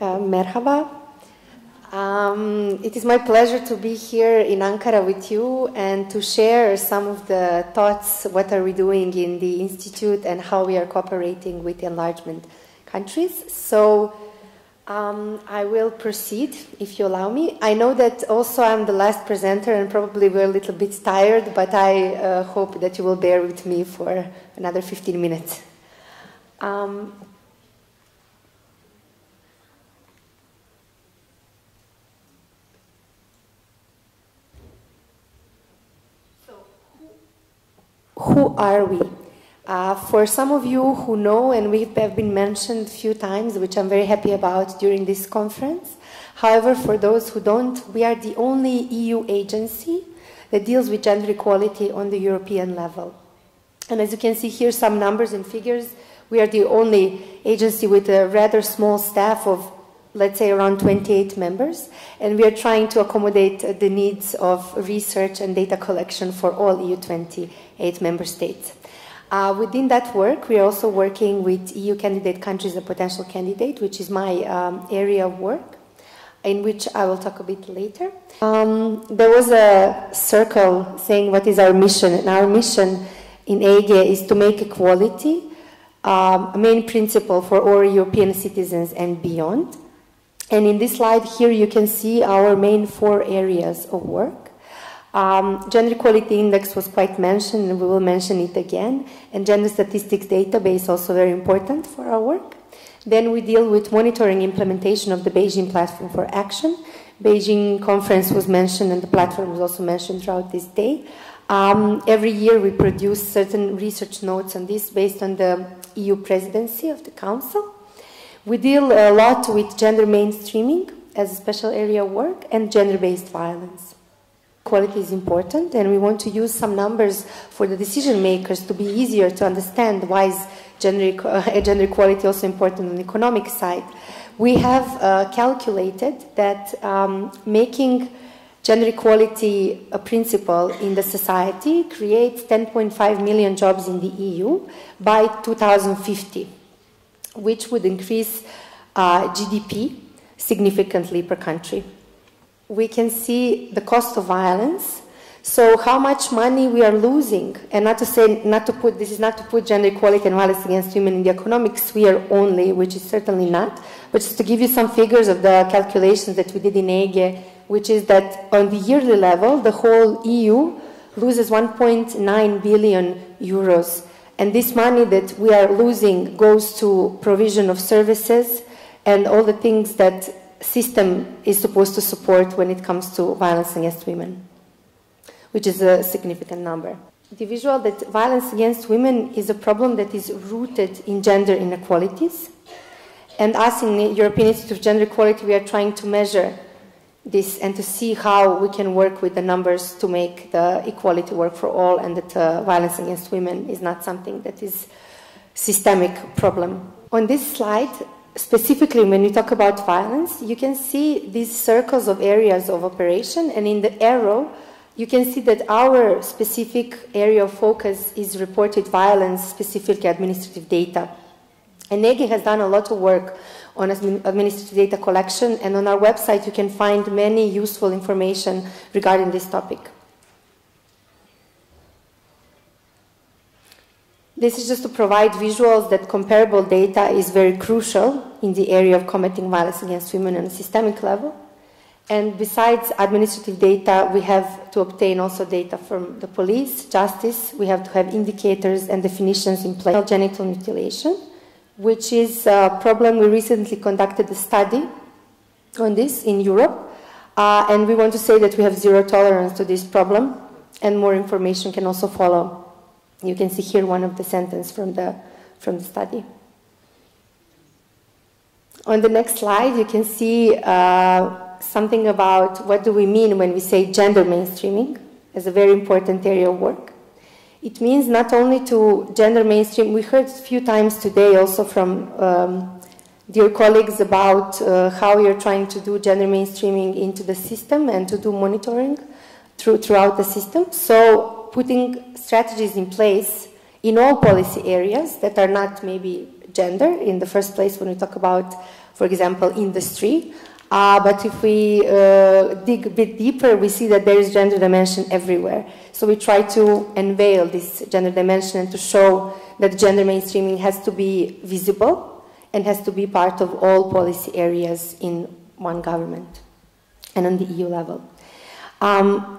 Merhaba. It is my pleasure to be here in Ankara with you and to share some of the thoughts, what are we doing in the Institute and how we are cooperating with enlargement countries. So I will proceed, if you allow me. I know that also I'm the last presenter and probably we're a little bit tired, but I hope that you will bear with me for another 15 minutes. Who are we? For some of you who know, and we have been mentioned a few times, which I'm very happy about during this conference. However, for those who don't, we are the only EU agency that deals with gender equality on the European level. And as you can see here, some numbers and figures, we are the only agency with a rather small staff of, let's say, around 28 members, and we are trying to accommodate the needs of research and data collection for all EU 28 member states. Within that work, we are also working with EU candidate countries and potential candidate, which is my area of work, in which I will talk a bit later. There was a circle saying what is our mission, and our mission in EGE is to make equality a main principle for all European citizens and beyond. And in this slide here, you can see our main 4 areas of work. Gender Equality Index was quite mentioned, and we will mention it again. And Gender Statistics Database, also very important for our work. Then we deal with monitoring implementation of the Beijing Platform for Action. Beijing conference was mentioned, and the platform was also mentioned throughout this day. Every year we produce certain research notes on this based on the EU presidency of the Council. We deal a lot with gender mainstreaming as a special area of work and gender-based violence. Equality is important, and we want to use some numbers for the decision makers to be easier to understand why is gender equality also important on the economic side. We have calculated that making gender equality a principle in the society creates 10.5 million jobs in the EU by 2050. Which would increase GDP significantly per country. We can see the cost of violence, so how much money we are losing, and this is not to put gender equality and violence against women in the economic sphere only, which is certainly not, but just to give you some figures of the calculations that we did in EGE, which is that on the yearly level, the whole EU loses 1.9 billion euros. And this money that we are losing goes to provision of services and all the things that system is supposed to support when it comes to violence against women, which is a significant number. The visual that violence against women is a problem that is rooted in gender inequalities. And us in the European Institute of Gender Equality, we are trying to measure this and to see how we can work with the numbers to make the equality work for all, and that violence against women is not something that is systemic problem. On this slide, specifically when we talk about violence, you can see these circles of areas of operation, and in the arrow, you can see that our specific area of focus is reported violence, specifically administrative data. And EGE has done a lot of work on administrative data collection, and on our website you can find many useful information regarding this topic. This is just to provide visuals that comparable data is very crucial in the area of combating violence against women on a systemic level. And besides administrative data, we have to obtain also data from the police, justice. We have to have indicators and definitions in place. Genital mutilation, which is a problem. We recently conducted a study on this in Europe, and we want to say that we have zero tolerance to this problem, and more information can also follow. You can see here one of the sentences from the study. On the next slide, you can see something about what do we mean when we say gender mainstreaming as a very important area of work. It means not only to gender mainstream, we heard a few times today also from dear colleagues about how you're trying to do gender mainstreaming into the system and to do monitoring throughout the system. So putting strategies in place in all policy areas that are not maybe gender in the first place when we talk about, for for example, industry. But if we dig a bit deeper, we see that there is gender dimension everywhere. So we try to unveil this gender dimension and to show that gender mainstreaming has to be visible and has to be part of all policy areas in one government and on the EU level.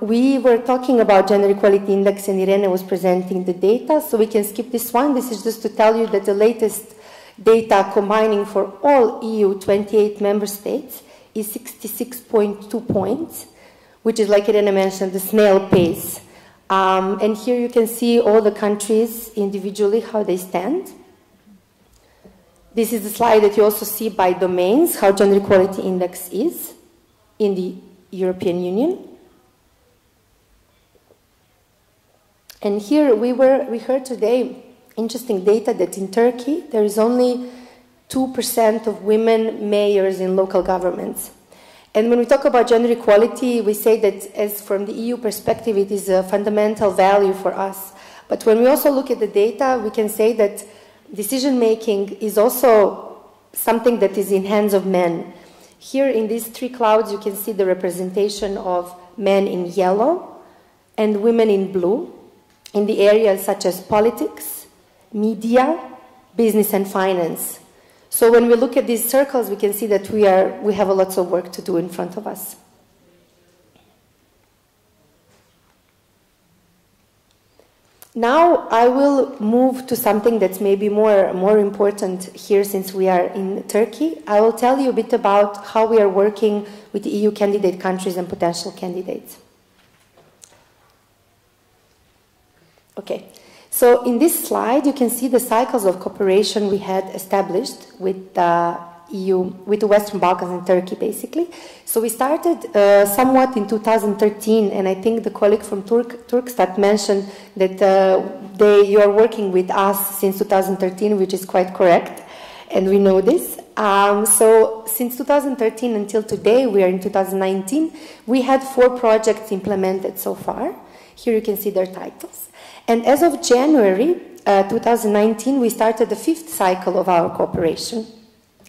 We were talking about Gender Equality Index and Irene was presenting the data, so we can skip this one. This is just to tell you that the latest data combining for all EU 28 member states is 66.2 points, which is, like Irene mentioned, the snail pace. And here you can see all the countries individually, how they stand. This is the slide that you also see by domains, how Gender Equality Index is in the European Union. And here we heard today interesting data that in Turkey there is only 2% of women mayors in local governments. And when we talk about gender equality, we say that as from the EU perspective, it is a fundamental value for us. But when we also look at the data, we can say that decision-making is also something that is in hands of men. Here in these three clouds, you can see the representation of men in yellow and women in blue in the areas such as politics, media, business and finance. So when we look at these circles, we can see that we have a lot of work to do in front of us. Now I will move to something that's maybe more important here since we are in Turkey. I will tell you a bit about how we are working with the EU candidate countries and potential candidates. Okay. So in this slide, you can see the cycles of cooperation we had established with the EU, with the Western Balkans and Turkey, basically. So we started somewhat in 2013, and I think the colleague from Turkstat mentioned that you are working with us since 2013, which is quite correct, and we know this. So since 2013 until today, we are in 2019, we had 4 projects implemented so far. Here you can see their titles. And as of January 2019, we started the 5th cycle of our cooperation.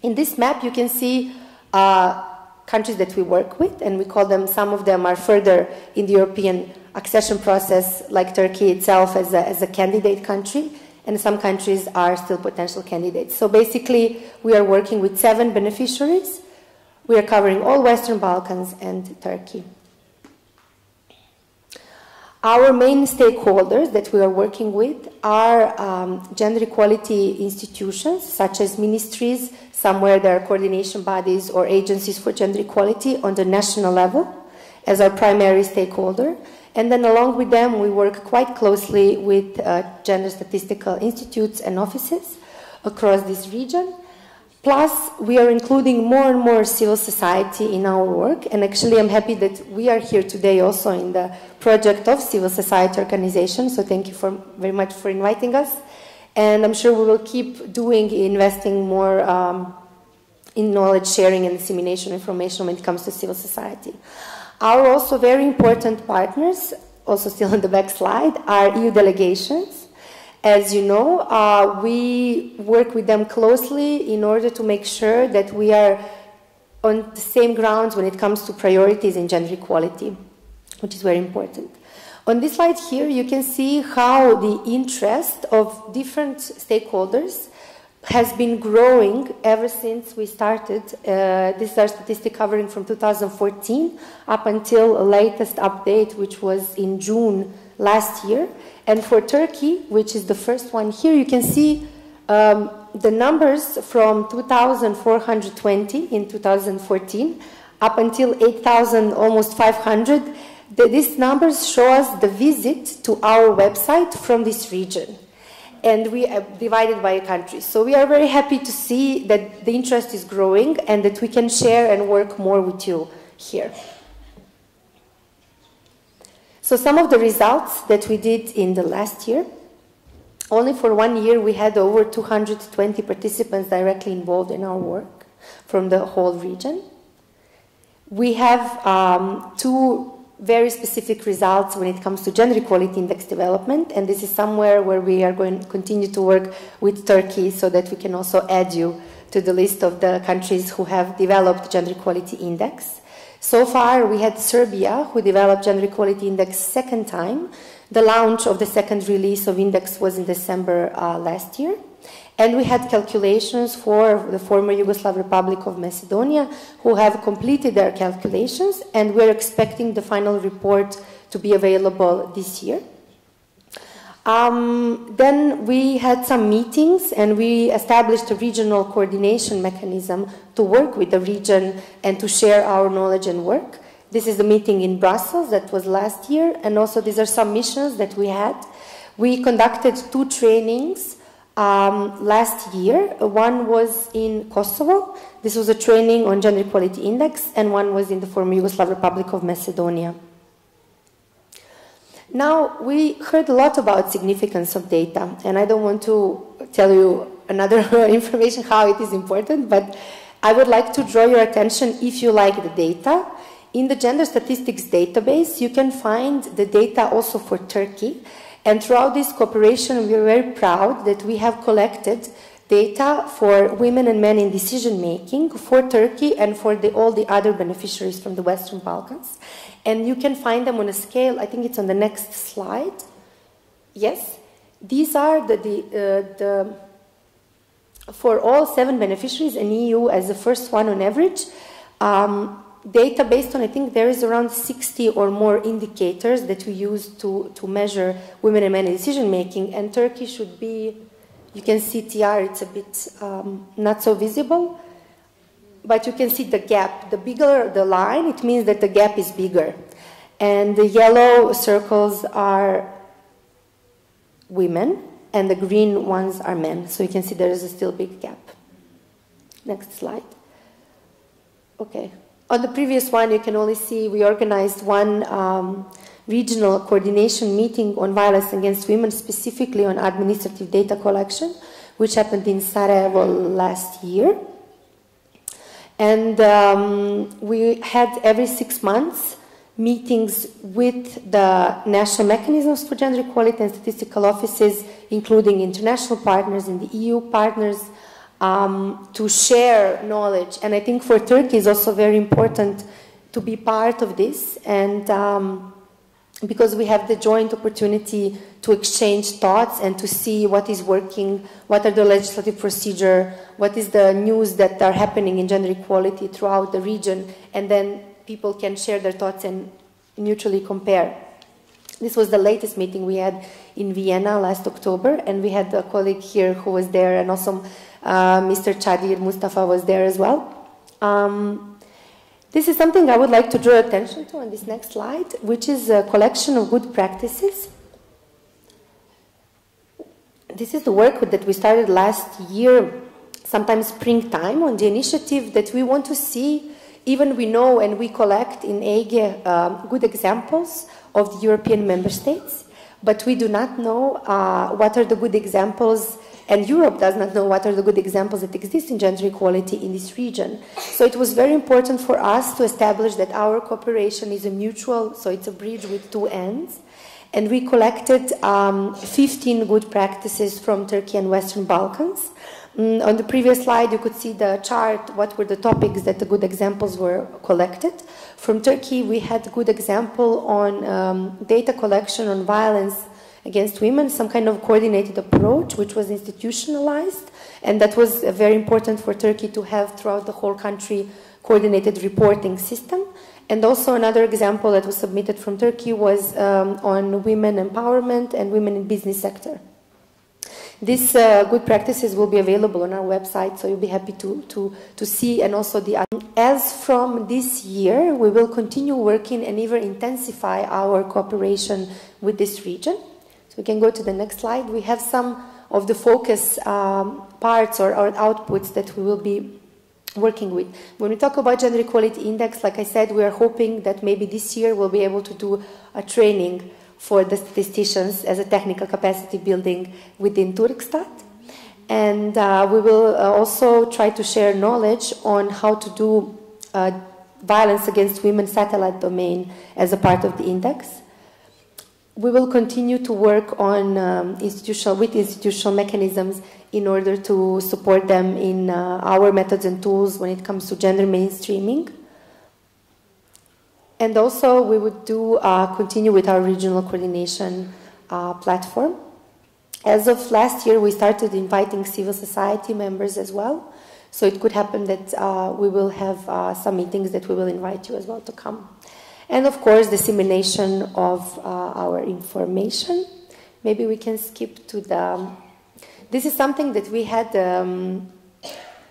In this map, you can see countries that we work with, and we call them, some of them are further in the European accession process, like Turkey itself as a candidate country, and some countries are still potential candidates. So basically, we are working with 7 beneficiaries. We are covering all Western Balkans and Turkey. Our main stakeholders that we are working with are gender equality institutions, such as ministries, somewhere there are coordination bodies or agencies for gender equality on the national level as our primary stakeholder. And then along with them, we work quite closely with gender statistical institutes and offices across this region. Plus, we are including more and more civil society in our work, and actually I'm happy that we are here today also in the project of civil society organization, so thank you very much for inviting us. And I'm sure we will keep investing more in knowledge sharing and dissemination of information when it comes to civil society. Our also very important partners, also still on the back slide, are EU delegations. As you know, we work with them closely in order to make sure that we are on the same grounds when it comes to priorities in gender equality, which is very important. On this slide here, you can see how the interest of different stakeholders has been growing ever since we started. This is our statistic covering from 2014 up until the latest update, which was in June last year. And for Turkey, which is the first one here, you can see the numbers from 2,420 in 2014 up until 8,000, almost 500. These numbers show us the visit to our website from this region. And we are divided by countries. So we are very happy to see that the interest is growing and that we can share and work more with you here. So some of the results that we did in the last year, only for 1 year we had over 220 participants directly involved in our work from the whole region. We have 2 very specific results when it comes to gender equality index development, and this is somewhere where we are going to continue to work with Turkey so that we can also add you to the list of the countries who have developed Gender Equality Index. So far, we had Serbia, who developed Gender Equality Index second time. The launch of the second release of index was in December last year. And we had calculations for the former Yugoslav Republic of Macedonia, who have completed their calculations, and we're expecting the final report to be available this year. Then we had some meetings, and we established a regional coordination mechanism to work with the region and to share our knowledge and work. This is the meeting in Brussels that was last year, and also these are some missions that we had. We conducted 2 trainings last year. One was in Kosovo. This was a training on Gender Equality Index, and one was in the former Yugoslav Republic of Macedonia. Now, we heard a lot about significance of data, and I don't want to tell you another information how it is important, but I would like to draw your attention, if you like the data. In the Gender Statistics Database, you can find the data also for Turkey, and throughout this cooperation, we are very proud that we have collected data for women and men in decision-making for Turkey and for all the other beneficiaries from the Western Balkans. And you can find them on a scale, I think it's on the next slide. Yes, these are for all 7 beneficiaries, and EU as the first one on average, data based on, I think there is around 60 or more indicators that we use to measure women and men in decision-making, and Turkey should be, you can see TR, it's a bit not so visible, but you can see the gap. The bigger the line, it means that the gap is bigger. And the yellow circles are women, and the green ones are men. So you can see there is a still big gap. Next slide. Okay. On the previous one, you can only see we organized one regional coordination meeting on violence against women, specifically on administrative data collection, which happened in Sarajevo last year. And we had every 6 months meetings with the national mechanisms for gender equality and statistical offices, including international partners and the EU partners, to share knowledge. And I think for Turkey it's also very important to be part of this, and because we have the joint opportunity to exchange thoughts and to see what is working, what are the legislative procedure, what is the news that are happening in gender equality throughout the region, and then people can share their thoughts and mutually compare. This was the latest meeting we had in Vienna last October, and we had a colleague here who was there, and also Mr. Chadir Mustafa was there as well. This is something I would like to draw attention to on this next slide, which is a collection of good practices. This is the work that we started last year, sometime springtime, on the initiative that we want to see. Even we know and we collect in EIGE good examples of the European member states, but we do not know what are the good examples, and Europe does not know what are the good examples that exist in gender equality in this region. So it was very important for us to establish that our cooperation is a mutual, so it's a bridge with 2 ends. And we collected 15 good practices from Turkey and Western Balkans. On the previous slide, you could see the chart, what were the topics that the good examples were collected. From Turkey, we had a good example on data collection on violence against women, some kind of coordinated approach, which was institutionalized, and that was very important for Turkey to have throughout the whole country coordinated reporting system. And also another example that was submitted from Turkey was on women empowerment and women in business sector. These good practices will be available on our website, so you'll be happy to see, and also the other. As from this year, we will continue working and even intensify our cooperation with this region. So we can go to the next slide. We have some of the focus parts or outputs that we will be working with. When we talk about Gender Equality Index, like I said, we are hoping that maybe this year we'll be able to do a training for the statisticians as a technical capacity building within Turkstat. And we will also try to share knowledge on how to do violence against women satellite domain as a part of the index. we will continue to work on institutional mechanisms in order to support them in our methods and tools when it comes to gender mainstreaming. And also, we would continue with our regional coordination platform. As of last year, we started inviting civil society members as well. So it could happen that we will have some meetings that we will invite you as well to come. And of course, dissemination of our information. Maybe we can skip to the... This is something that we had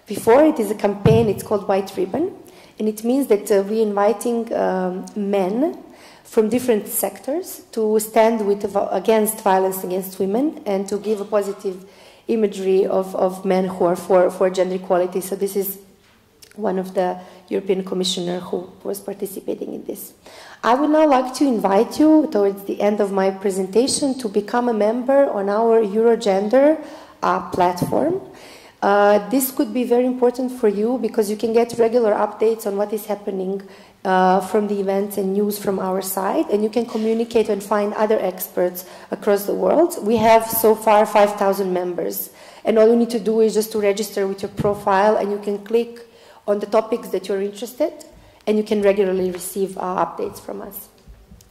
before. It is a campaign. It's called White Ribbon. And it means that we're inviting men from different sectors to stand against violence against women and to give a positive imagery of men who are for gender equality. So this is one of the European Commissioner who was participating in this. I would now like to invite you towards the end of my presentation to become a member on our Eurogender platform. This could be very important for you because you can get regular updates on what is happening from the events and news from our side, and you can communicate and find other experts across the world. We have so far 5,000 members, and all you need to do is just to register with your profile, and you can click on the topics that you're interested, and you can regularly receive updates from us.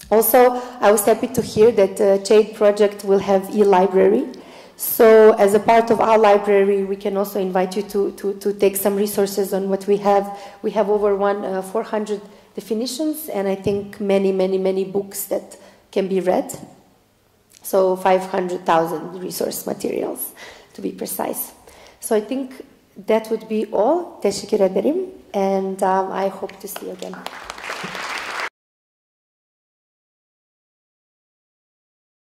Also, I was happy to hear that the Jade project will have e-library. So as a part of our library, we can also invite you to take some resources on what we have. We have over 400 definitions, and I think many books that can be read. So 500,000 resource materials, to be precise. So I think that would be all. Teşekkür ederim, and I hope to see you again.